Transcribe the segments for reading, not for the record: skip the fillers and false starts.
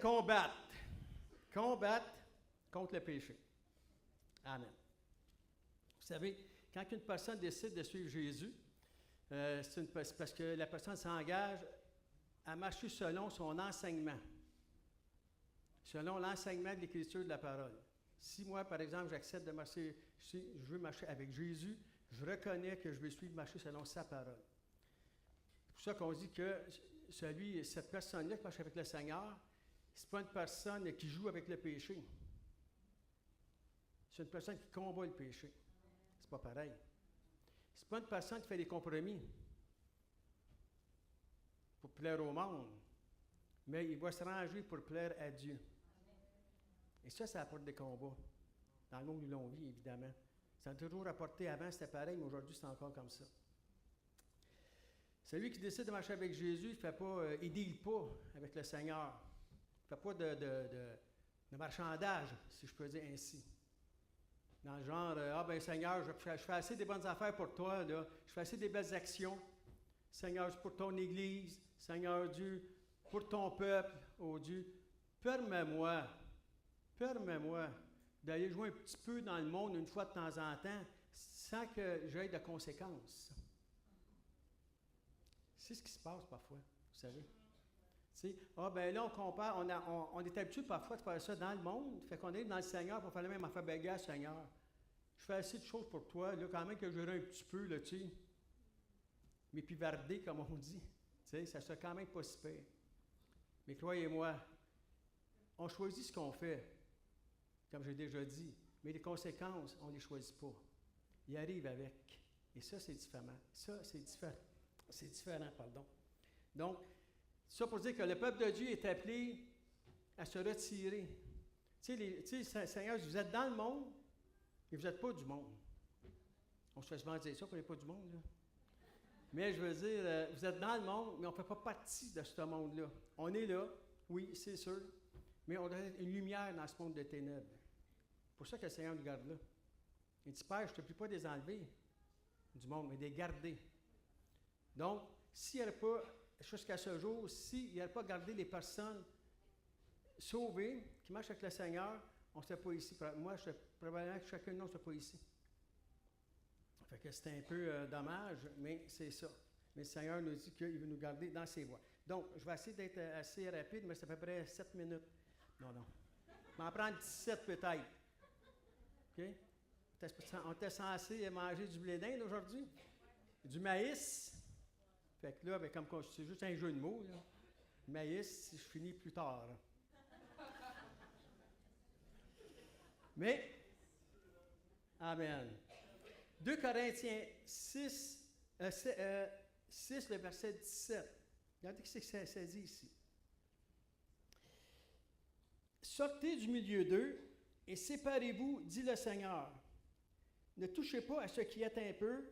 combattre. Combattre contre le péché. Amen. Vous savez, quand une personne décide de suivre Jésus, c'est parce que la personne s'engage à marcher selon son enseignement, selon l'enseignement de l'Écriture de la parole. Si moi, par exemple, j'accepte de marcher, si je veux marcher avec Jésus, je reconnais que je vais suivre marcher selon sa parole. C'est pour ça qu'on dit que cette personne-là qui marche avec le Seigneur, ce n'est pas une personne qui joue avec le péché. C'est une personne qui combat le péché. C'est pas pareil. C'est pas une personne qui fait des compromis pour plaire au monde, mais il va se ranger pour plaire à Dieu. Et ça apporte des combats. Dans le monde où l'on vit, évidemment. Ça a toujours apporté, avant c'était pareil, mais aujourd'hui c'est encore comme ça. Celui qui décide de marcher avec Jésus, il ne deal pas avec le Seigneur. Il ne fait pas de marchandage, si je peux dire ainsi. Dans le genre, Seigneur, je fais assez des bonnes affaires pour toi, là. Je fais assez des belles actions. Seigneur, pour ton Église, Seigneur Dieu, pour ton peuple, oh Dieu, permets-moi d'aller jouer un petit peu dans le monde une fois de temps en temps, sans que j'aie de conséquences. C'est ce qui se passe parfois, vous savez. Là, on compare, on est habitué parfois de faire ça dans le monde, fait qu'on est dans le Seigneur pour faire la même affaire, gars, Seigneur, je fais assez de choses pour toi, là, quand même que j'aurai un petit peu, là, tu sais, mais pivardé, comme on dit, tu sais, ça serait quand même pas si pire. Mais croyez-moi, on choisit ce qu'on fait, comme j'ai déjà dit, mais les conséquences, on ne les choisit pas. Ils arrivent avec. Et ça, c'est différent. C'est différent, pardon. Donc, ça pour dire que le peuple de Dieu est appelé à se retirer. Tu sais, Seigneur, vous êtes dans le monde, mais vous n'êtes pas du monde. On se fait souvent dire ça, qu'on n'est pas du monde, là. Mais je veux dire, vous êtes dans le monde, mais on ne fait pas partie de ce monde-là. On est là, oui, c'est sûr, mais on a une lumière dans ce monde de ténèbres. C'est pour ça que le Seigneur nous garde là. Il dit, Père, je ne te prie pas de les enlever du monde, mais de les garder. Donc, s'il n'y avait pas, jusqu'à ce jour, s'il n'y avait pas gardé les personnes sauvées, qui marchent avec le Seigneur, on ne serait pas ici. Moi, probablement que chacun de nous ne serait pas ici. Fait que c'est un peu dommage, mais c'est ça. Mais le Seigneur nous dit qu'il veut nous garder dans ses voies. Donc, je vais essayer d'être assez rapide, mais c'est à peu près 7 minutes. Non. Je vais en prendre 17 peut-être. OK? On était censé manger du blé d'Inde aujourd'hui, du maïs. Fait que là, comme c'est juste un jeu de mots, là. Maïs, je finis plus tard. Mais, amen. 2 Corinthiens 6, le verset 17. Regardez ce que ça dit ici. Sortez du milieu d'eux et séparez-vous, dit le Seigneur. Ne touchez pas à ce qui est un peu,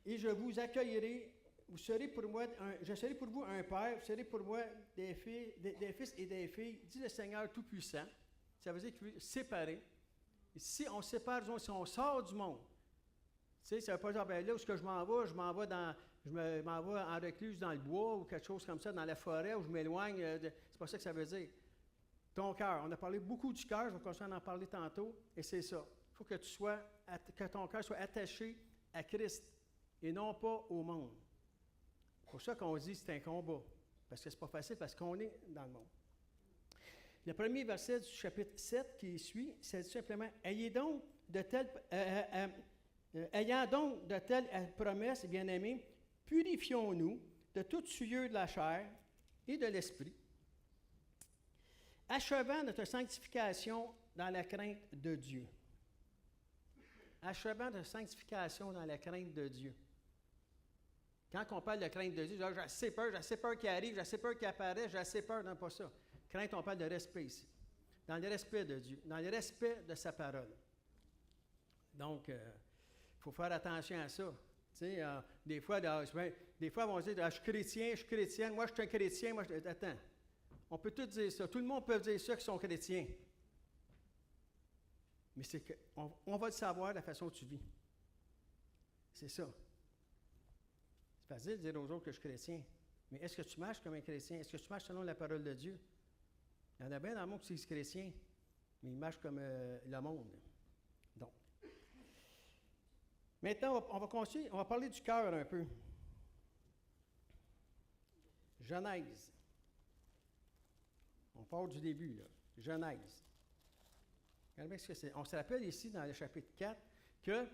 et je vous accueillerai. Je serai pour vous un père, vous serez pour moi des fils et des filles, dit le Seigneur Tout-Puissant. Ça veut dire que séparer. Et si on sépare, disons, si on sort du monde, tu sais, ça ne veut pas dire, là où je m'en vais, je m'en vais en recluse dans le bois ou quelque chose comme ça, dans la forêt, où je m'éloigne. C'est pas ça que ça veut dire. Ton cœur. On a parlé beaucoup du cœur, je vais continuer à en parler tantôt, et c'est ça. Il faut que ton cœur soit attaché à Christ et non pas au monde. C'est pour ça qu'on dit que c'est un combat. Parce que c'est pas facile, parce qu'on est dans le monde. Le premier verset du chapitre 7 qui suit, c'est simplement « Ayant donc de telles promesses, bien-aimés, purifions-nous de toute souillure de la chair et de l'esprit, achevant notre sanctification dans la crainte de Dieu. » Achevant notre sanctification dans la crainte de Dieu. Quand on parle de crainte de Dieu, j'ai assez peur qu'il arrive, j'ai assez peur qu'il apparaisse, j'ai assez peur, non, pas ça. Crainte, on parle de respect ici. Dans le respect de Dieu, dans le respect de sa parole. Donc, il faut faire attention à ça. Tu sais, des fois, on va dire, je suis chrétienne, moi je suis un chrétien, attends. On peut tout dire ça. Tout le monde peut dire ça qu'ils sont chrétiens. Mais c'est qu'on va le savoir de la façon dont tu vis. C'est ça. C'est facile de dire aux autres que je suis chrétien. Mais est-ce que tu marches comme un chrétien? Est-ce que tu marches selon la parole de Dieu? Il y en a bien dans le monde qui sont chrétiens, mais ils marchent comme le monde. Donc. Maintenant, on va continuer, on va parler du cœur un peu. Genèse. On part du début, là. Genèse. Regardez bien ce que c'est. On se rappelle ici, dans le chapitre 4, que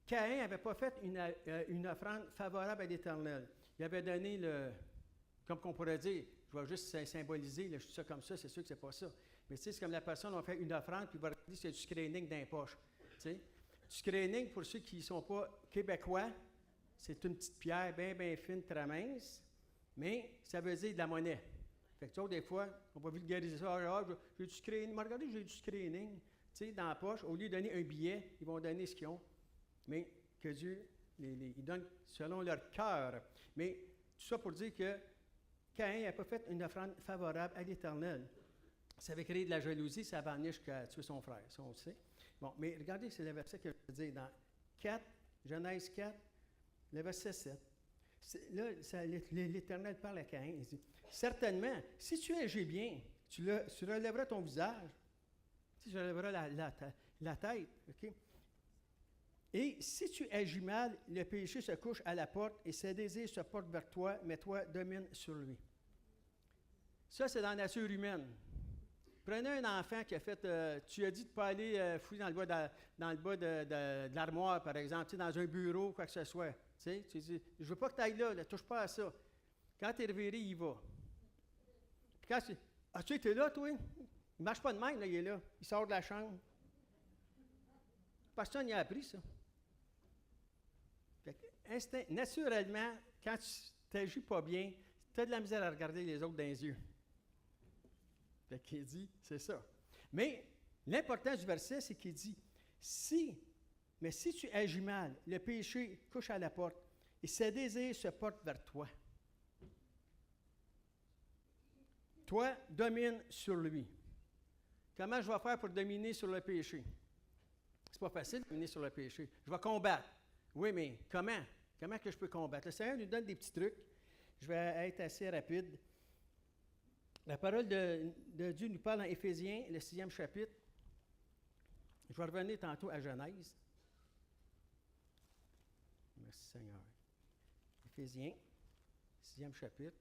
Caïn n'avait pas fait une offrande favorable à l'Éternel. Il avait donné comme qu'on pourrait dire, je vais juste symboliser, là, je dis ça comme ça, c'est sûr que c'est pas ça. Mais tu sais, c'est comme la personne a fait une offrande, puis il va regarder s'il y a du screening dans les poches. Tu sais? Du screening, pour ceux qui ne sont pas québécois, c'est une petite pierre bien, bien fine, très mince, mais ça veut dire de la monnaie. Fait que tu vois, des fois, on va vulgariser ça. Ah, j'ai du screening. Mais regardez, j'ai du screening. Tu sais, dans la poche, au lieu de donner un billet, ils vont donner ce qu'ils ont. Mais que Dieu, ils donnent selon leur cœur. Mais tout ça pour dire que Caïn n'a pas fait une offrande favorable à l'Éternel. Ça avait créé de la jalousie, ça va amener jusqu'à tuer son frère, ça on le sait. Bon, mais regardez, c'est le verset que je veux dire dans 4, Genèse 4, le verset 7. Là, l'Éternel parle à Caïn, il dit, « Certainement, si tu agis bien, tu relèveras ton visage, tu relèveras la tête, OK? Et si tu agis mal, le péché se couche à la porte et ses désirs se portent vers toi, mais toi domine sur lui. » Ça, c'est dans la nature humaine. Prenez un enfant qui a fait, tu as dit de ne pas aller fouiller dans le bas de l'armoire, par exemple, tu sais, dans un bureau, quoi que ce soit. Tu dis, je ne veux pas que tu ailles là, ne touche pas à ça. Quand tu es reviré, il va. Puis quand tu été là, toi? Il ne marche pas de même, là, il est là. Il sort de la chambre. Personne n'y a appris ça. Naturellement, quand tu n'agis pas bien, tu as de la misère à regarder les autres dans les yeux. Fait qu'il dit, c'est ça. Mais l'importance du verset, c'est qu'il dit, si tu agis mal, le péché couche à la porte et ses désirs se portent vers toi. Toi, domine sur lui. Comment je vais faire pour dominer sur le péché? C'est pas facile de dominer sur le péché. Je vais combattre. Oui, mais comment? Comment que je peux combattre? Le Seigneur nous donne des petits trucs. Je vais être assez rapide. La parole de Dieu nous parle dans Éphésiens, le 6e chapitre. Je vais revenir tantôt à Genèse. Merci Seigneur. Éphésiens, 6e chapitre.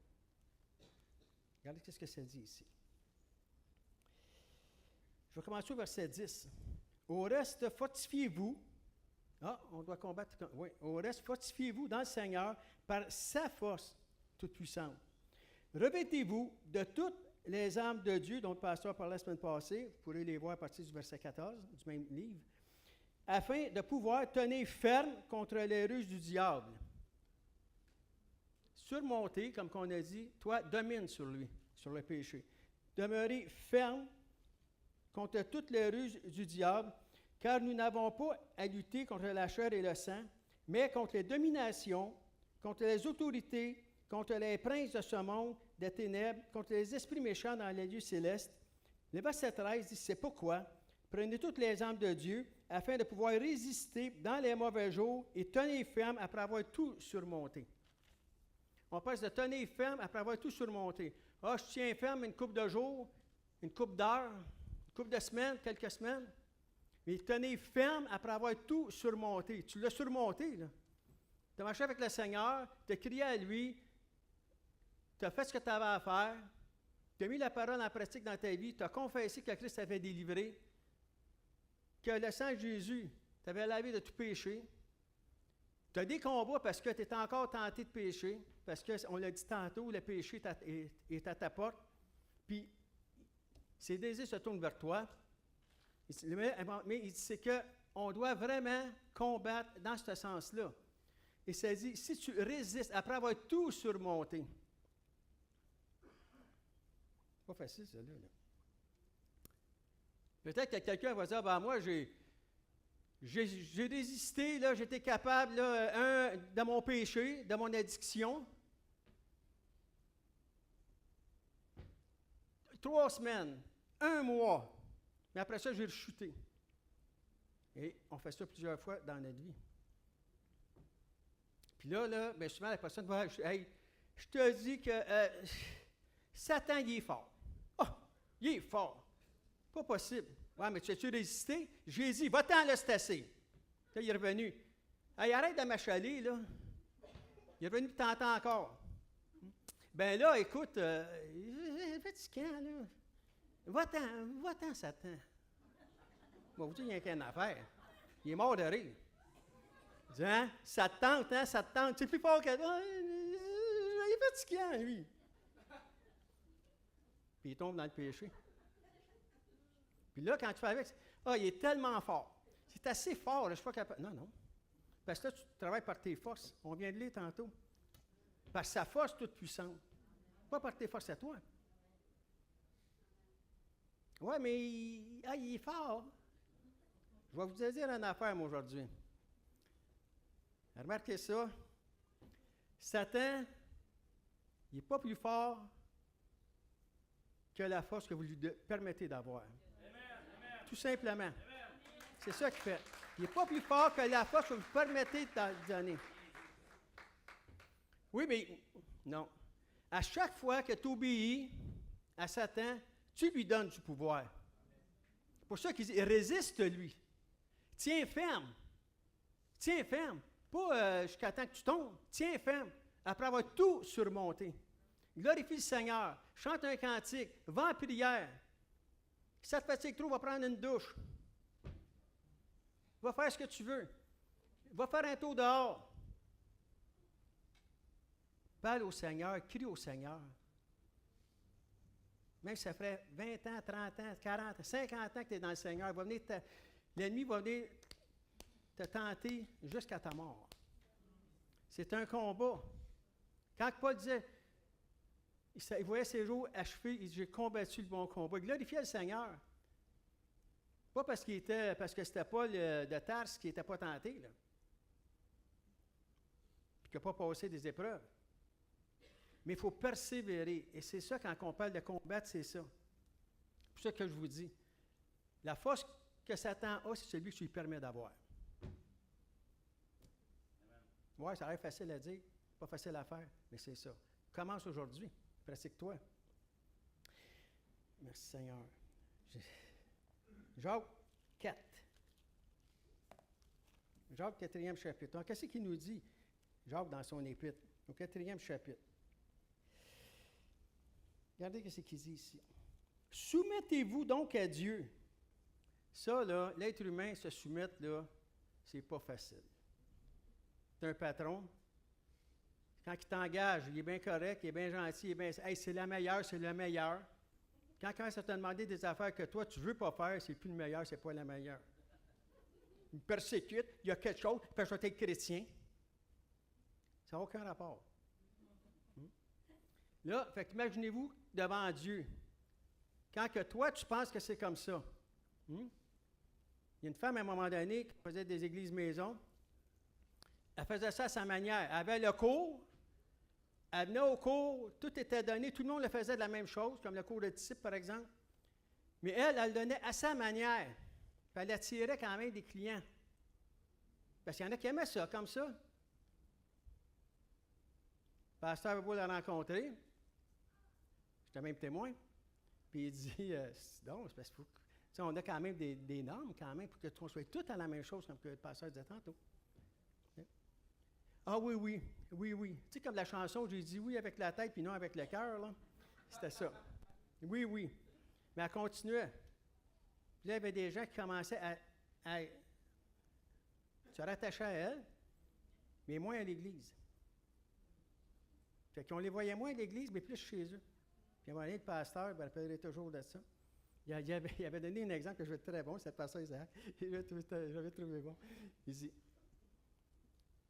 Regardez ce que ça dit ici. Je vais commencer au verset 10. Au reste, fortifiez-vous. Ah, on doit combattre. Oui. Au reste, fortifiez-vous dans le Seigneur par sa force toute puissante. Revêtez-vous de toutes les armes de Dieu dont le pasteur parlait la semaine passée. Vous pourrez les voir à partir du verset 14 du même livre. Afin de pouvoir tenir ferme contre les ruses du diable. Surmonter, comme on a dit, toi, domine sur lui, sur le péché. Demeurez ferme contre toutes les ruses du diable, car nous n'avons pas à lutter contre la chair et le sang, mais contre les dominations, contre les autorités, contre les princes de ce monde des ténèbres, contre les esprits méchants dans les lieux célestes. Le verset 13 dit, c'est pourquoi, prenez toutes les armes de Dieu, afin de pouvoir résister dans les mauvais jours et tenir ferme après avoir tout surmonté. On passe de tenir ferme après avoir tout surmonté. Ah, je tiens ferme une couple de jours, une couple d'heures, une couple de semaines, quelques semaines. Mais tenir ferme après avoir tout surmonté. Tu l'as surmonté, là. Tu as marché avec le Seigneur, tu as crié à lui, tu as fait ce que tu avais à faire, tu as mis la parole en pratique dans ta vie, tu as confessé que Christ t'avait délivré, que le sang de Jésus t'avait lavé de tout péché. Tu as des combats parce que tu es encore tenté de pécher, parce qu'on l'a dit tantôt, le péché est à ta porte, puis ses désirs se tournent vers toi. Mais il dit, c'est qu'on doit vraiment combattre dans ce sens-là. Et ça dit, si tu résistes après avoir tout surmonté, pas facile, ça, là. Peut-être que quelqu'un va dire, ben moi, j'ai résisté, là, j'étais capable, là, de mon péché, de mon addiction. 3 semaines, 1 mois, mais après ça, j'ai rechuté. Et on fait ça plusieurs fois dans notre vie. Puis là, bien souvent, la personne va, hey, je te dis que Satan, il est fort. Oh, il est fort. Pas possible. Ouais, mais tu as-tu résisté? J'ai dit, va-t'en là, c'est assez. Là, il est revenu. Hey, arrête de m'achaler, là. Il est revenu, tu t'entends encore. Ben là, écoute, c'est fatigant, là. Va-t'en, Satan. Bon, vous dites, il n'y a qu'une affaire. Il est mort de rire. Il dit, hein, ça te tente, hein, ça te tente. C'est plus fort que... il est fatigant, lui. Puis il tombe dans le péché. Puis là, quand tu fais avec, il est tellement fort. C'est assez fort, là, je ne suis pas capable. Non. Parce que là, tu travailles par tes forces. On vient de lire tantôt. Par sa force toute puissante. Pas par tes forces à toi. Oui, mais il est fort. Je vais vous dire une affaire, moi, aujourd'hui. Remarquez ça. Satan, il n'est pas plus fort que la force que vous lui permettez d'avoir. Tout simplement. Amen. C'est ça qu'il fait. Il n'est pas plus fort que la force que vous permettez de donner. Oui, mais non. À chaque fois que tu obéis à Satan, tu lui donnes du pouvoir. C'est pour ça qu'il dit, résiste-lui. Tiens ferme. Tiens ferme. Pas jusqu'à temps que tu tombes. Tiens ferme. Après avoir tout surmonté. Glorifie le Seigneur. Chante un cantique. Va en prière. Si ça te fatigue trop, va prendre une douche. Va faire ce que tu veux. Va faire un tour dehors. Parle au Seigneur, crie au Seigneur. Même si ça ferait 20 ans, 30 ans, 40 ans, 50 ans que tu es dans le Seigneur, l'ennemi va venir te tenter jusqu'à ta mort. C'est un combat. Quand Paul disait, il voyait ses jours achevés, il dit, j'ai combattu le bon combat. Il glorifiait le Seigneur. Pas parce que c'était Paul de Tarse qui n'était pas tenté, là. Puis qui n'a pas passé des épreuves. Mais il faut persévérer. Et c'est ça, quand on parle de combattre, c'est ça. C'est pour ça que je vous dis. La force que Satan a, c'est celui que tu lui permets d'avoir. Oui, ça a l'air facile à dire, pas facile à faire, mais c'est ça. Commence aujourd'hui. Pratique-toi. Merci Seigneur. Jacques 4. Jacques 4e chapitre. Donc, qu'est-ce qu'il nous dit, Jacques, dans son épître, au 4e chapitre? Regardez ce qu'il dit ici. Soumettez-vous donc à Dieu. Ça, là, l'être humain se soumettre, là, c'est pas facile. Tu es un patron. Quand il t'engage, il est bien correct, il est bien gentil, il est bien... Hey, c'est la meilleure, c'est le meilleur. Quand il commence à te demander des affaires que toi, tu ne veux pas faire, c'est plus le meilleur, c'est pas la meilleure. Il me persécute, il y a quelque chose, puis je vais être chrétien. Ça n'a aucun rapport. Là, fait imaginez-vous devant Dieu. Quand que toi, tu penses que c'est comme ça. Il y a une femme, à un moment donné, qui faisait des églises maison. Elle faisait ça à sa manière. Elle avait le cours. Elle venait au cours, tout était donné, tout le monde le faisait de la même chose, comme le cours de disciples, par exemple. Mais elle le donnait à sa manière. Puis elle attirait quand même des clients. Parce qu'il y en a qui aimaient ça, comme ça. Le pasteur avait beau la rencontrer. J'étais même témoin. Puis il dit, donc, c'est parce que on a quand même des normes, quand même, pour qu'on soit tous à la même chose, comme que le pasteur disait tantôt. Ah oui. Tu sais, comme la chanson, j'ai dit oui avec la tête, puis non avec le cœur, là. C'était ça. Oui. Mais elle continuait. Puis là, il y avait des gens qui commençaient à se rattacher à elle, mais moins à l'Église. Fait qu'on les voyait moins à l'Église, mais plus chez eux. Puis à un moment donné, le pasteur, il rappellerait toujours de ça. Il avait donné un exemple que je trouvais très bon, c'est le pasteur Isaac. J'avais trouvé bon. Il dit,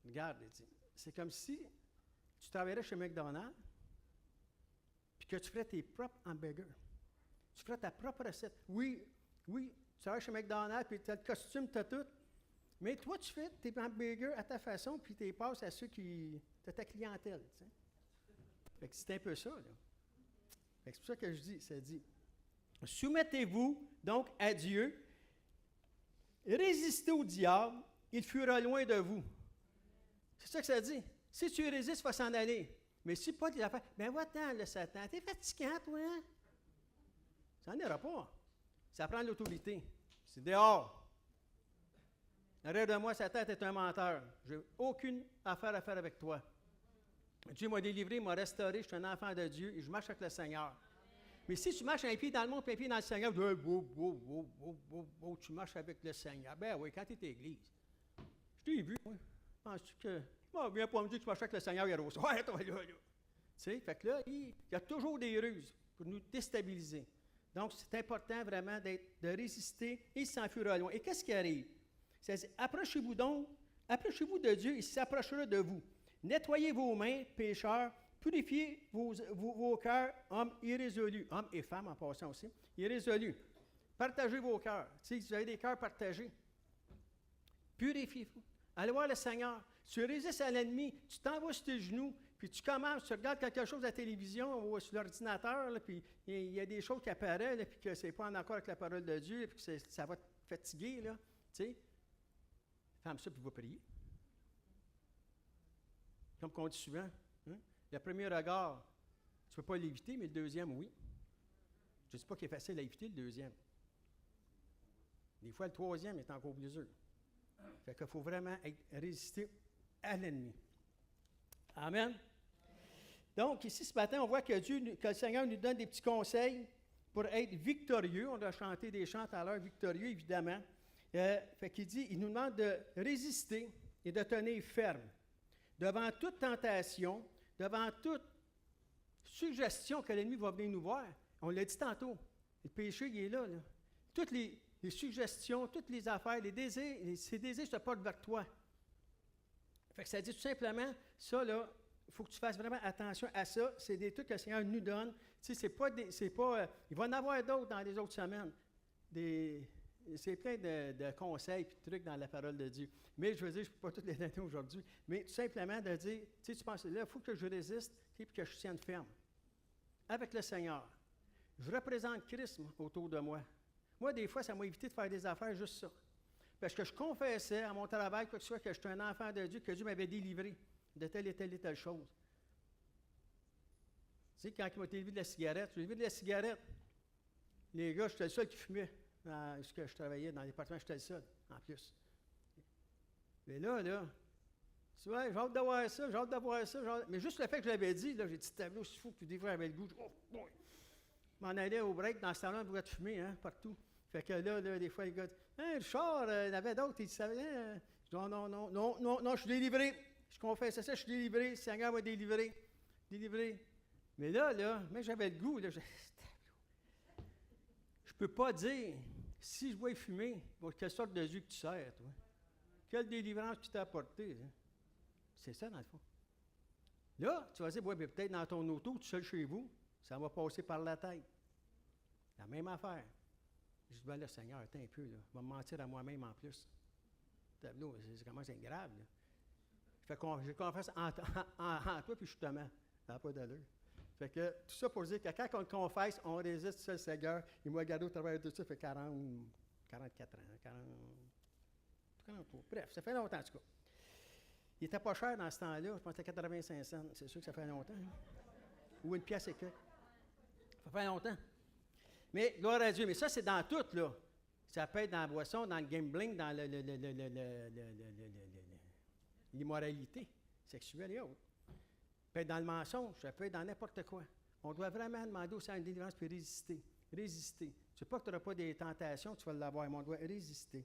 regarde, il dit, c'est comme si tu travaillerais chez McDonald's, puis que tu ferais tes propres hamburgers. Tu ferais ta propre recette. Oui, tu travailles chez McDonald's, puis tu as le costume, tu as tout. Mais toi, tu fais tes hamburgers à ta façon, puis tu les passes à ceux qui... Tu as ta clientèle, tu sais. Fait que c'est un peu ça, là. Fait que c'est pour ça que je dis, ça dit, soumettez-vous donc à Dieu, résistez au diable, il fuira loin de vous. C'est ça que ça dit. Si tu résistes, il va s'en aller. Mais si pas des affaires, ben va-t'en, le Satan, t'es fatigant, toi, hein? Ça n'en ira pas. Ça prend l'autorité. C'est dehors. Arrête de moi, Satan, t'es un menteur. J'ai aucune affaire à faire avec toi. Dieu m'a délivré, m'a restauré, je suis un enfant de Dieu et je marche avec le Seigneur. Mais si tu marches un pied dans le monde et un pied dans le Seigneur, tu marches avec le Seigneur. Ben oui, quand tu es à l'église. Je t'ai vu, moi. Penses-tu que. Bon, viens pas me dire que tu marches avec le Seigneur, il y a Rose. Ouais, toi, là. Tu sais, fait que là, il y a toujours des ruses pour nous déstabiliser. Donc, c'est important vraiment de résister et de s'enfuir à loin. Et qu'est-ce qui arrive? Ça dit, approchez-vous donc, approchez-vous de Dieu, il s'approchera de vous. Nettoyez vos mains, pécheurs, purifiez vos cœurs, hommes irrésolus, hommes et femmes en passant aussi, irrésolus. Partagez vos cœurs. Tu sais, vous avez des cœurs partagés. Purifiez-vous. Allez voir le Seigneur. Tu résistes à l'ennemi, tu t'envoies sur tes genoux, puis tu commences, tu regardes quelque chose à la télévision ou sur l'ordinateur, là, puis il y a des choses qui apparaissent, là, puis que c'est pas en accord avec la parole de Dieu, puis que ça va te fatiguer, là, tu sais. Ferme ça, puis va prier. Comme on dit souvent, hein? Le premier regard, tu ne peux pas l'éviter, mais le deuxième, oui. Je ne dis pas qu'il est facile à éviter, le deuxième. Des fois, le troisième est encore plus dur. Fait qu'il faut vraiment résister à l'ennemi. Amen. Donc, ici, ce matin, on voit que le Seigneur nous donne des petits conseils pour être victorieux. On a chanté des chants à l'heure, victorieux, évidemment. Fait qu'il dit, il nous demande de résister et de tenir ferme. Devant toute tentation, devant toute suggestion que l'ennemi va venir nous voir. On l'a dit tantôt, le péché, il est là. Toutes les suggestions, toutes les affaires, les désirs, ces désirs se portent vers toi. Fait que ça dit tout simplement, ça, là, il faut que tu fasses vraiment attention à ça. C'est des trucs que le Seigneur nous donne. Tu sais, il va en avoir d'autres dans les autres semaines. C'est plein de conseils et de trucs dans la parole de Dieu. Mais je veux dire, je ne peux pas toutes les donner aujourd'hui. Mais tout simplement de dire, tu sais, tu penses, là, il faut que je résiste et que je tienne ferme. Avec le Seigneur. Je représente Christ autour de moi. Moi, des fois, ça m'a évité de faire des affaires juste ça. Parce que je confessais à mon travail, quoi que ce soit, que j'étais un enfant de Dieu, que Dieu m'avait délivré de telle et telle et telle chose. Tu sais, quand il m'a délivré de la cigarette, j'ai délivré de la cigarette. Les gars, j'étais le seul qui fumait. Ce que je travaillais dans le département, j'étais le seul, en plus. Mais là, tu vois, j'ai hâte d'avoir ça, j'ai hâte d'avoir ça. Mais juste le fait que je l'avais dit, là, j'ai dit, tableau, c'est fou que des fois, j'avais le goût. Oh, boy. Je m'en allais au break, dans ce temps-là, on pouvait fumer, hein, partout. Fait que là, des fois, les gars, hein, Richard, il y en avait d'autres, ils savaient, hein. Je dis, non, je suis délivré. Je confesse ça, je suis délivré, le Seigneur m'a délivré. Mais là, mais j'avais le goût, là, je peux pas dire, si je vois fumer, quelle sorte de Dieu que tu sers, toi? Quelle délivrance tu t'as apporté? Hein? C'est ça, dans le fond. Là, tu vas dire, ouais, peut-être dans ton auto, tout seul chez vous, ça va passer par la tête. La même affaire. Je dis, ben là, Seigneur, attends un peu, là. Je vais me mentir à moi-même en plus. Tableau, c'est comment c'est grave, là. Je confesse en toi, puis justement, ça n'a pas d'allure. Fait que tout ça pour dire que quand on le confesse, on résiste sur le Seigneur. Il m'a regardé au travers de tout ça, ça fait 44 ans, 43. Bref, ça fait longtemps en tout cas. Il n'était pas cher dans ce temps-là, je pense que c'était 85 cents. C'est sûr que ça fait longtemps. Hein? Ou une pièce et que. Ça fait longtemps. Mais gloire à Dieu, mais ça c'est dans tout, là. Ça peut être dans la boisson, dans le gambling, dans l'immoralité sexuelle et autres. Ça peut être dans le mensonge, ça peut être dans n'importe quoi. On doit vraiment demander au Seigneur une délivrance puis résister. Résister. Tu ne sais pas que tu n'auras pas des tentations, tu vas l'avoir, mais on doit résister.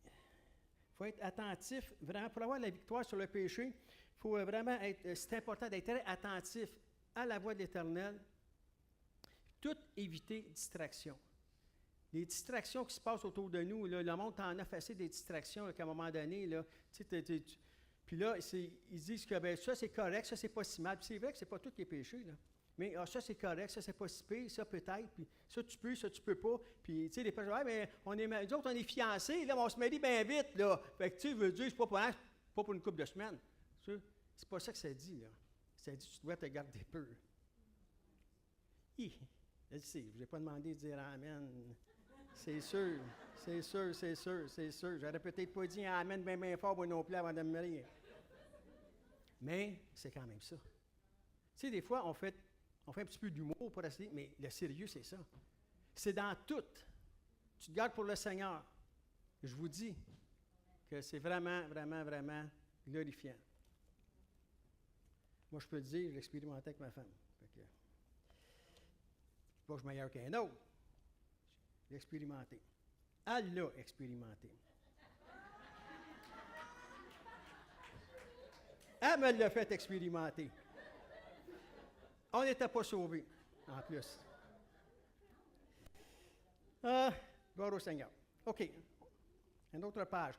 Il faut être attentif, vraiment, pour avoir la victoire sur le péché, il faut vraiment être, c'est important d'être très attentif à la voix de l'Éternel. Tout éviter distraction. Les distractions qui se passent autour de nous, là, le monde t'en a fait des distractions, là, qu'à un moment donné, là, puis là, ils disent que ben, ça c'est correct, ça c'est pas si mal. Puis c'est vrai que c'est pas tout qui est péché, là. Mais ça c'est correct, ça c'est pas si pire, ça peut-être, puis ça tu peux pas. Puis tu sais, les personnes, ah, mais nous autres on est fiancés, là, on se marie bien vite, là. Fait que tu sais, veux dire, c'est pas pour une couple de semaines. C'est pas ça que ça dit, là. Ça dit, tu dois te garder peu. Je sais, je ne vous ai pas demandé de dire Amen. C'est sûr. J'aurais peut-être pas dit Amen bien fort, moi non plus, avant de me marier. Mais c'est quand même ça. Tu sais, des fois, on fait un petit peu d'humour pour essayer, mais le sérieux, c'est ça. C'est dans tout. Tu te gardes pour le Seigneur. Je vous dis que c'est vraiment, vraiment, vraiment glorifiant. Moi, je peux le dire, je l'expérimentais avec ma femme. Pas que je suis meilleur qu'un autre. Je l'ai expérimenté. Elle l'a expérimenté. Elle me l'a fait expérimenter. On n'était pas sauvés, en plus. Gloire au Seigneur. OK. Une autre page.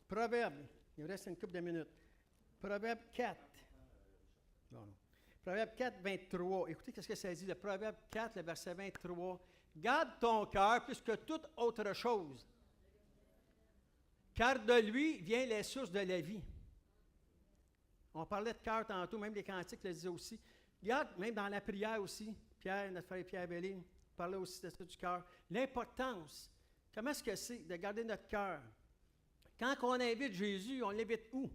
Proverbe. Il me reste une couple de minutes. Proverbe 4. Non. Proverbe 4, 23. Écoutez ce que ça dit. Le Proverbe 4, le verset 23. Garde ton cœur plus que toute autre chose, car de lui vient les sources de la vie. On parlait de cœur tantôt, même les cantiques le disaient aussi. Regarde, même dans la prière aussi, Pierre, notre frère Pierre Bellin, parlait aussi de ça du cœur. L'importance, comment est-ce que c'est de garder notre cœur? Quand on invite Jésus, on l'invite où?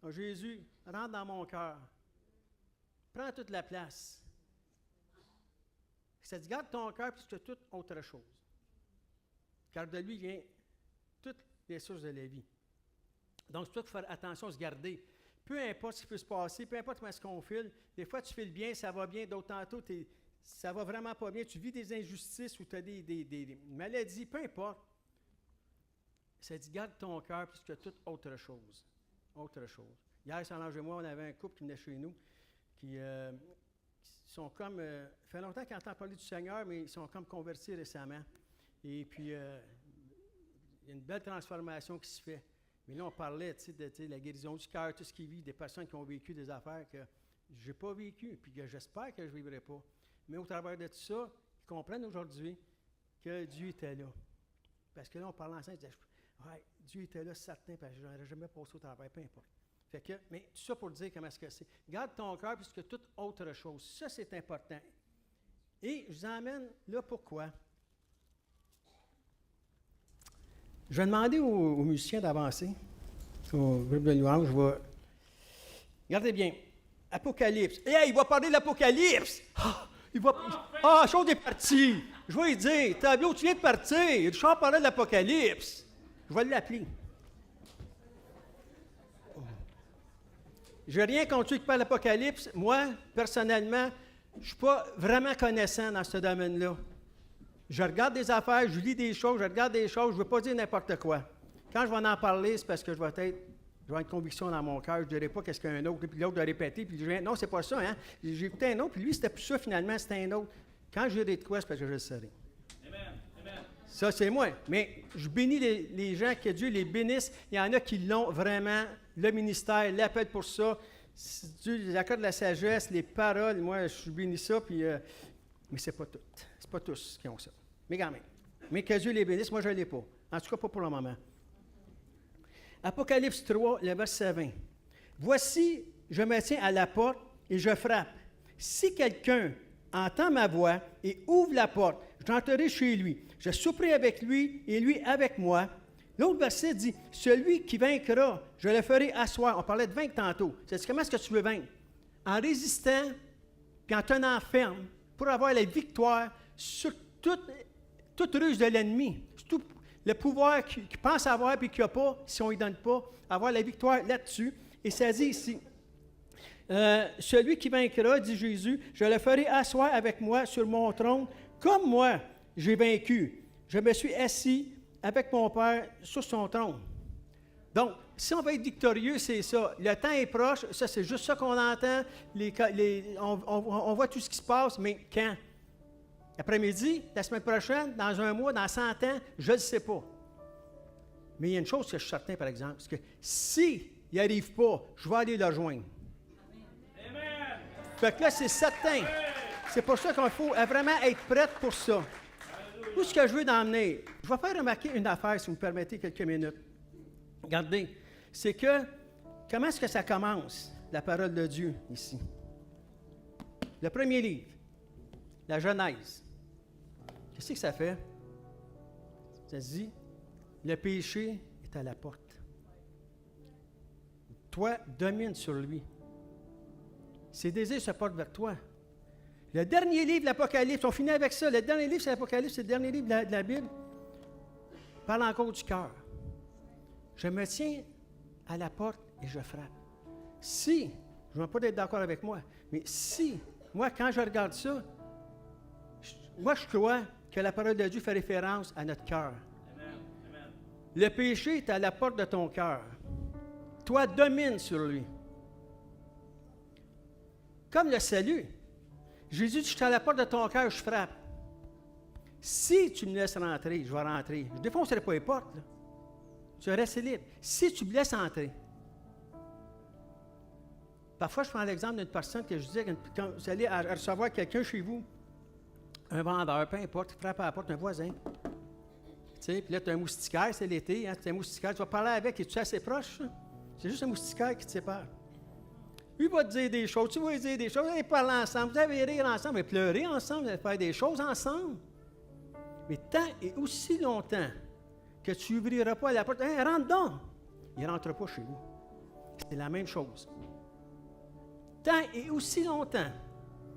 Oh, Jésus, rentre dans mon cœur. Prends toute la place. Ça dit, garde ton cœur plus que toute autre chose. Car de lui vient toutes les sources de la vie. Donc, c'est pour ça qu'il faut faire attention à se garder. Peu importe ce qui peut se passer, peu importe comment est-ce qu'on file, des fois tu files bien, ça va bien, d'autres tantôt, ça va vraiment pas bien, tu vis des injustices ou tu as des maladies, peu importe. Ça dit, garde ton cœur plus que toute autre chose. Autre chose. Hier, Solange et moi, on avait un couple qui venait chez nous, qui sont comme, ça fait longtemps qu'ils entendent parler du Seigneur, mais ils sont comme convertis récemment. Et puis, il y a une belle transformation qui se fait. Mais là, on parlait de la guérison du cœur, tout ce qui vit, des personnes qui ont vécu des affaires que je n'ai pas vécues, puis que j'espère que je ne vivrai pas. Mais au travers de tout ça, ils comprennent aujourd'hui que Dieu était là. Parce que là, on parlait ensemble, ils disaient, ouais, Dieu était là, certain, parce que je n'aurais jamais passé au travers, peu importe. Fait que, mais tout ça pour dire comment est-ce que c'est. Garde ton cœur plus que toute autre chose. Ça, c'est important. Et je vous emmène là pourquoi. Je vais demander aux musiciens d'avancer, au groupe de louange. Je vais... Regardez bien. Apocalypse. Hey, il va parler de l'Apocalypse! Chose est partie. Je vais lui dire, Tableau, tu viens de partir. Richard parlait de l'Apocalypse. Je vais l'appeler. Je n'ai rien contre ceux qui parlent de l'Apocalypse. Moi, personnellement, je ne suis pas vraiment connaissant dans ce domaine-là. Je regarde des affaires, je lis des choses, je regarde des choses, je ne veux pas dire n'importe quoi. Quand je vais en parler, c'est parce que je vais avoir une conviction dans mon cœur. Je ne dirai pas qu'est-ce qu'un autre, puis l'autre doit répéter, puis je dis, non, c'est pas ça, hein. J'ai écouté un autre, puis lui, c'était plus ça, finalement, c'était un autre. Quand je dirai de quoi, c'est parce que je le saurai. Amen. Ça, c'est moi. Mais je bénis les gens, que Dieu les bénisse. Il y en a qui l'ont vraiment, le ministère, l'appel pour ça. Dieu les accorde la sagesse, les paroles. Moi, je bénis ça, puis... mais c'est pas tout. C'est pas tous qui ont ça. Mais quand même. Mais que Dieu les bénisse, moi je ne l'ai pas. En tout cas, pas pour le moment. Apocalypse 3, le verset 20. Voici, je me tiens à la porte et je frappe. Si quelqu'un entend ma voix et ouvre la porte, j'entrerai chez lui. Je souperai avec lui et lui avec moi. L'autre verset dit, celui qui vaincra, je le ferai asseoir. On parlait de vaincre tantôt. C'est comment est-ce que tu veux vaincre? En résistant, puis en tenant ferme, pour avoir la victoire sur toute ruse de l'ennemi. Tout le pouvoir qu'il pense avoir et qu'il n'a pas, si on ne lui donne pas, avoir la victoire là-dessus. Et ça dit ici, celui qui vaincra, dit Jésus, je le ferai asseoir avec moi sur mon trône, comme moi j'ai vaincu. Je me suis assis avec mon Père sur son trône. Donc, si on veut être victorieux, c'est ça. Le temps est proche, ça c'est juste ça qu'on entend. On voit tout ce qui se passe, mais quand? Après-midi, la semaine prochaine, dans un mois, dans 100 ans, je ne le sais pas. Mais il y a une chose que je suis certain, par exemple, c'est que s'il n'y arrive pas, je vais aller le rejoindre. Amen. Fait que là, c'est certain. C'est pour ça qu'il faut vraiment être prête pour ça. Tout ce que je veux d'emmener, je vais faire remarquer une affaire, si vous me permettez quelques minutes. Regardez, c'est que, comment est-ce que ça commence, la parole de Dieu, ici? Le premier livre, la Genèse. Qu'est-ce que ça fait? Ça dit, le péché est à la porte. toi, domine sur lui. Ses désirs se portent vers toi. Le dernier livre de l'Apocalypse, on finit avec ça. Le dernier livre, c'est l'Apocalypse, c'est le dernier livre de la Bible. Parle encore du cœur. Je me tiens à la porte et je frappe. Si, je ne vais pas être d'accord avec moi, mais si, moi, quand je regarde ça, je crois que la parole de Dieu fait référence à notre cœur. Le péché est à la porte de ton cœur. Toi, domine sur lui. Comme le salut. Jésus dit, je suis à la porte de ton cœur, je frappe. Si tu me laisses rentrer, je vais rentrer. Je ne défoncerai pas les portes. Là. Tu restes libre. Si tu me laisses entrer. Parfois, je prends l'exemple d'une personne que je disais, quand vous allez à recevoir quelqu'un chez vous, un vendeur, peu importe, il frappe à la porte, un voisin. Tu sais, puis là, tu as un moustiquaire, c'est l'été, hein, tu as un moustiquaire, tu vas parler avec, es-tu assez proche? Ça? C'est juste un moustiquaire qui te sépare. Lui va te dire des choses, tu vas lui dire des choses, vous allez parler ensemble, vous allez rire ensemble, vous allez pleurer ensemble, vous allez faire des choses ensemble. Mais tant et aussi longtemps que tu n'ouvriras pas la porte, hey, rentre donc! Il ne rentre pas chez vous. C'est la même chose. Tant et aussi longtemps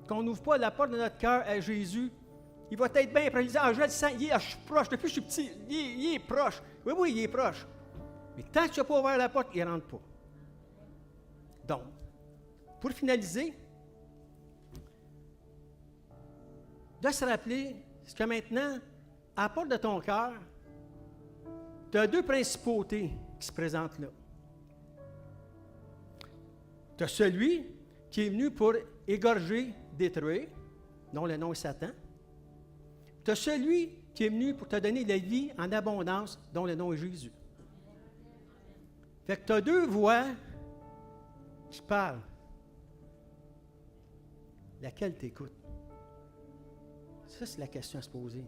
qu'on n'ouvre pas la porte de notre cœur à Jésus, il va être bien près. Il dit, je le sens, je suis proche, depuis que je suis petit, il est proche. Oui, il est proche. Mais tant que tu n'as pas ouvert la porte, il ne rentre pas. Donc, pour finaliser, de se rappeler que maintenant, à la porte de ton cœur, tu as deux principautés qui se présentent là. Tu as celui qui est venu pour égorger, détruire, dont le nom est Satan. Tu as celui qui est venu pour te donner la vie en abondance, dont le nom est Jésus. Fait que tu as deux voix qui parlent. Laquelle t'écoutes? Ça, c'est la question à se poser.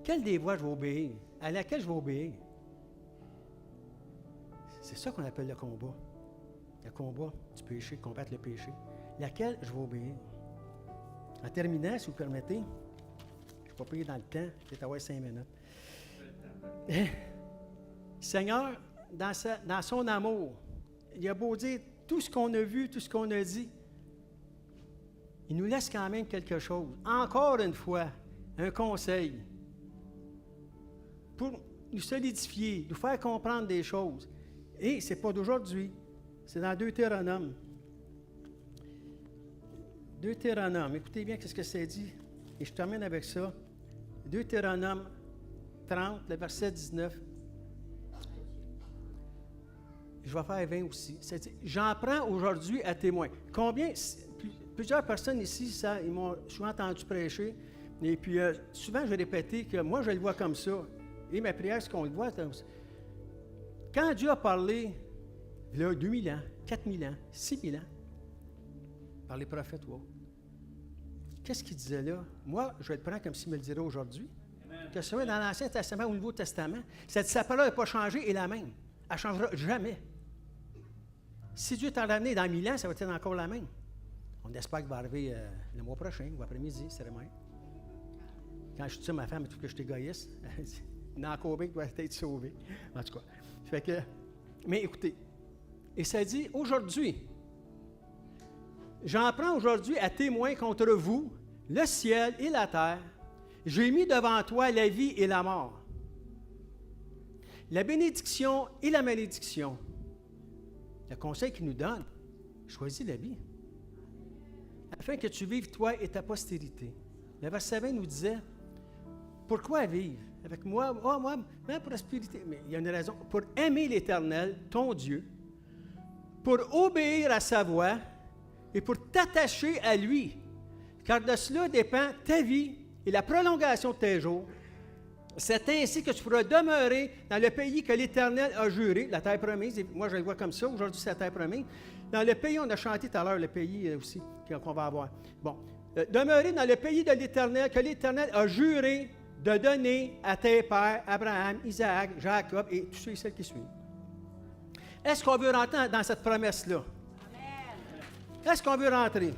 Quelle des voix je vais obéir? À laquelle je vais obéir? C'est ça qu'on appelle le combat. Le combat du péché, combattre le péché. Laquelle je vais obéir? En terminant, si vous permettez, je ne vais pas payer dans le temps, peut-être avoir 5 minutes. Seigneur, dans son amour, il a beau dire tout ce qu'on a vu, tout ce qu'on a dit, il nous laisse quand même quelque chose. Encore une fois, un conseil pour nous solidifier, nous faire comprendre des choses. Et ce n'est pas d'aujourd'hui, c'est dans Deutéronome. Deutéronome, écoutez bien ce que c'est dit, et je termine avec ça. Deutéronome 30, le verset 19. Je vais faire 20 aussi. Ça dit, j'en prends aujourd'hui à témoin. Combien, plusieurs personnes ici, ils m'ont souvent entendu prêcher, et puis souvent je vais répéter que moi je le vois comme ça. Et ma prière, c'est qu'on le voit. Quand Dieu a parlé, il y a 2000 ans, 4000 ans, 6000 ans, par les prophètes ou autres, qu'est-ce qu'il disait là? Moi, je vais le prendre comme s'il me le dirait aujourd'hui. Que ce soit dans l'Ancien Testament ou le Nouveau Testament, sa parole n'a pas changé et la même. Elle ne changera jamais. Si Dieu t'en a amené dans 1000 ans, ça va être encore la même. On espère qu'il va arriver le mois prochain ou après-midi, c'est vrai. Quand je dis ça, ma femme, elle trouve que je suis égoïste. Elle dit, il y en a encore bien qui doit être sauvé. En tout cas. Fait que, mais écoutez, et ça dit, aujourd'hui, j'en prends aujourd'hui à témoin contre vous, le ciel et la terre. J'ai mis devant toi la vie et la mort, la bénédiction et la malédiction. Le conseil qu'il nous donne, choisis la vie, afin que tu vives toi et ta postérité. Le verset 20 nous disait, pourquoi vivre avec moi? Oh, moi, ma prospérité. Mais il y a une raison. Pour aimer l'Éternel, ton Dieu, pour obéir à sa voix et pour t'attacher à lui. Car de cela dépend ta vie et la prolongation de tes jours. C'est ainsi que tu pourras demeurer dans le pays que l'Éternel a juré, la terre promise. Et moi, je le vois comme ça. Aujourd'hui, c'est la terre promise. Dans le pays, on a chanté tout à l'heure, le pays aussi qu'on va avoir. Bon. Demeurer dans le pays de l'Éternel, que l'Éternel a juré de donner à tes pères, Abraham, Isaac, Jacob et tous ceux et celles qui suivent. Est-ce qu'on veut rentrer dans cette promesse-là? Amen. Est-ce qu'on veut rentrer? Amen.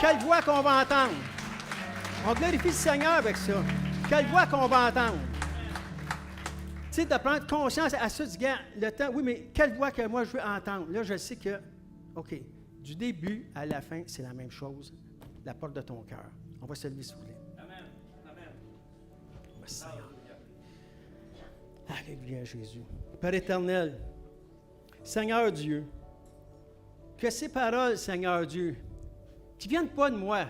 Quelle voix qu'on va entendre? On glorifie le Seigneur avec ça. Quelle voix qu'on va entendre? Tu sais, de prendre conscience à ça, du gars, le temps, oui, mais quelle voix que moi je veux entendre? Là, je sais que, OK, du début à la fin, c'est la même chose. La porte de ton cœur. On va se lever, s'il vous plaît. Amen. Amen. Merci, Seigneur. Alléluia, Jésus. Père éternel, Seigneur Dieu, que ces paroles, Seigneur Dieu, qui ne viennent pas de moi,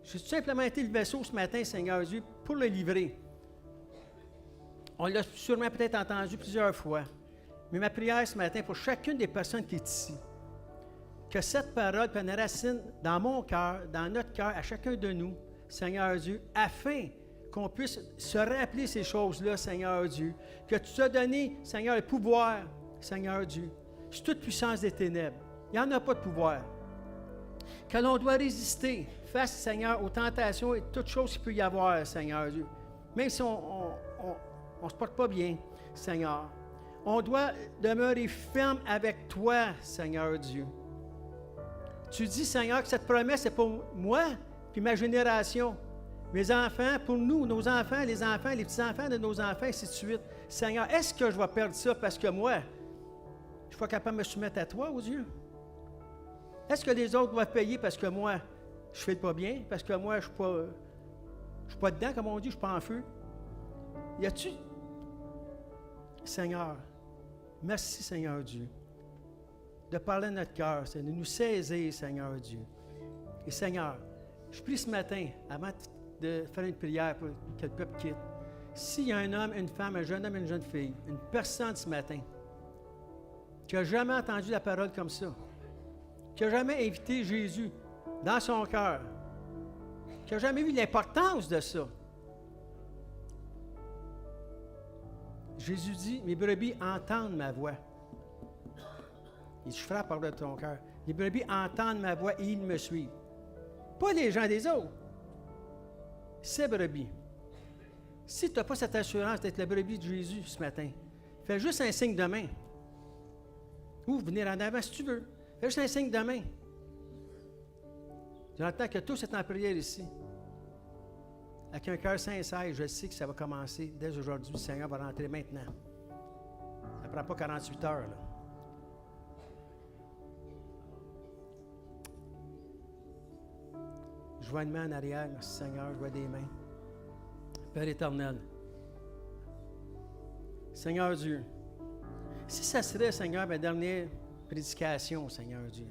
j'ai tout simplement été le vaisseau ce matin, Seigneur Dieu, pour le livrer. On l'a sûrement peut-être entendu plusieurs fois, mais ma prière ce matin pour chacune des personnes qui est ici, que cette parole prenne racine dans mon cœur, dans notre cœur, à chacun de nous, Seigneur Dieu, afin qu'on puisse se rappeler ces choses-là, Seigneur Dieu, que tu t'as donné, Seigneur, le pouvoir, Seigneur Dieu, sur toute puissance des ténèbres. Il n'y en a pas de pouvoir. Que l'on doit résister face, Seigneur, aux tentations et toutes choses qu'il peut y avoir, Seigneur Dieu. Même si on ne se porte pas bien, Seigneur. On doit demeurer ferme avec toi, Seigneur Dieu. Tu dis, Seigneur, que cette promesse est pour moi puis ma génération. Mes enfants, pour nous, nos enfants, les petits-enfants de nos enfants, ainsi de suite. Seigneur, est-ce que je vais perdre ça parce que moi, je ne suis pas capable de me soumettre à toi, ô Dieu? Est-ce que les autres doivent payer parce que moi, je ne fais pas bien, parce que moi, je ne suis pas dedans, comme on dit, je ne suis pas en feu? Y a-tu? Seigneur, merci, Seigneur Dieu, de parler de notre cœur, de nous saisir, Seigneur Dieu. Et Seigneur, je prie ce matin, avant de faire une prière pour que le peuple quitte, s'il y a un homme, une femme, un jeune homme, une jeune fille, une personne ce matin, qui n'a jamais entendu la parole comme ça, qui n'a jamais invité Jésus dans son cœur, qui n'a jamais vu l'importance de ça. Jésus dit, mes brebis entendent ma voix. Il dit, je frappe par de ton cœur. Les brebis entendent ma voix et ils me suivent. Pas les gens des autres. Ces brebis. Si tu n'as pas cette assurance d'être la brebis de Jésus ce matin, fais juste un signe de main. Ou venir en avant si tu veux. Fais juste un signe de main. J'entends que tous sont en prière ici. Avec un cœur sincère, je sais que ça va commencer dès aujourd'hui. Le Seigneur va rentrer maintenant. Ça ne prend pas 48 heures, là. Je vois une main en arrière. Merci, Seigneur. Je vois des mains. Père éternel. Seigneur Dieu. Si ça serait, Seigneur, ma dernière prédication, Seigneur Dieu,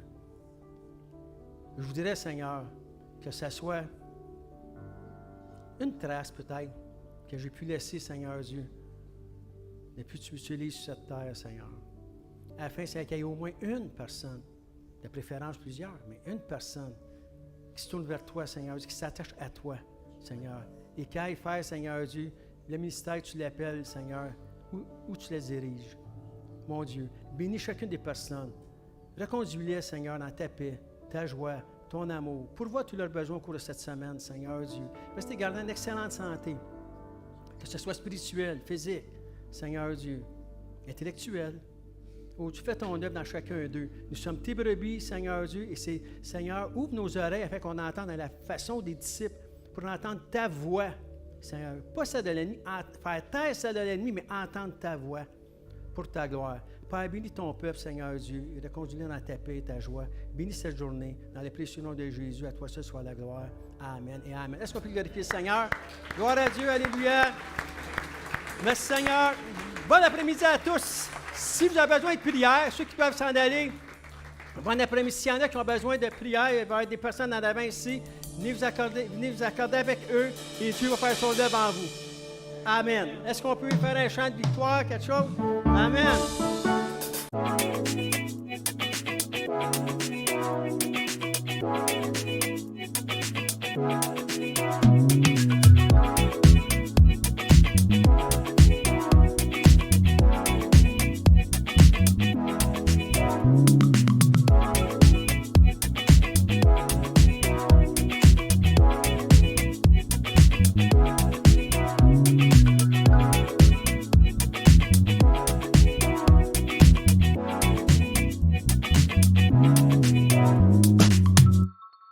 je vous dirais, Seigneur, que ça soit une trace peut-être que j'ai pu laisser, Seigneur Dieu, depuis que tu m'utilises sur cette terre, Seigneur. Afin qu'il y ait au moins une personne, de préférence plusieurs, mais une personne qui se tourne vers toi, Seigneur Dieu, qui s'attache à toi, Seigneur, et qui aille faire, Seigneur Dieu, le ministère que tu l'appelles, Seigneur, où tu les diriges. Mon Dieu, bénis chacune des personnes. Reconduis-les, Seigneur, dans ta paix, ta joie, ton amour. Pourvois tous leurs besoins au cours de cette semaine, Seigneur Dieu. Restez gardant une excellente santé, que ce soit spirituel, physique, Seigneur Dieu, intellectuel. Oh, tu fais ton œuvre dans chacun d'eux. Nous sommes tes brebis, Seigneur Dieu, et c'est, Seigneur, ouvre nos oreilles afin qu'on entende dans la façon des disciples pour entendre ta voix, Seigneur. Pas celle de l'ennemi, faire taire celle de l'ennemi, mais entendre ta voix pour ta gloire. Père, bénis ton peuple, Seigneur Dieu, et reconduis-le dans ta paix et ta joie. Bénis cette journée, dans le précieux nom de Jésus. À toi seul soit la gloire. Amen et Amen. Est-ce qu'on peut glorifier le Seigneur? Gloire à Dieu, alléluia. Merci, Seigneur. Bon après-midi à tous. Si vous avez besoin de prière, ceux qui peuvent s'en aller, bon après-midi. S'il y en a qui ont besoin de prière, il va y avoir des personnes en avant ici. Venez vous accorder avec eux et Dieu va faire son œuvre en vous. Amen. Est-ce qu'on peut faire un chant de victoire, quelque chose? Amen.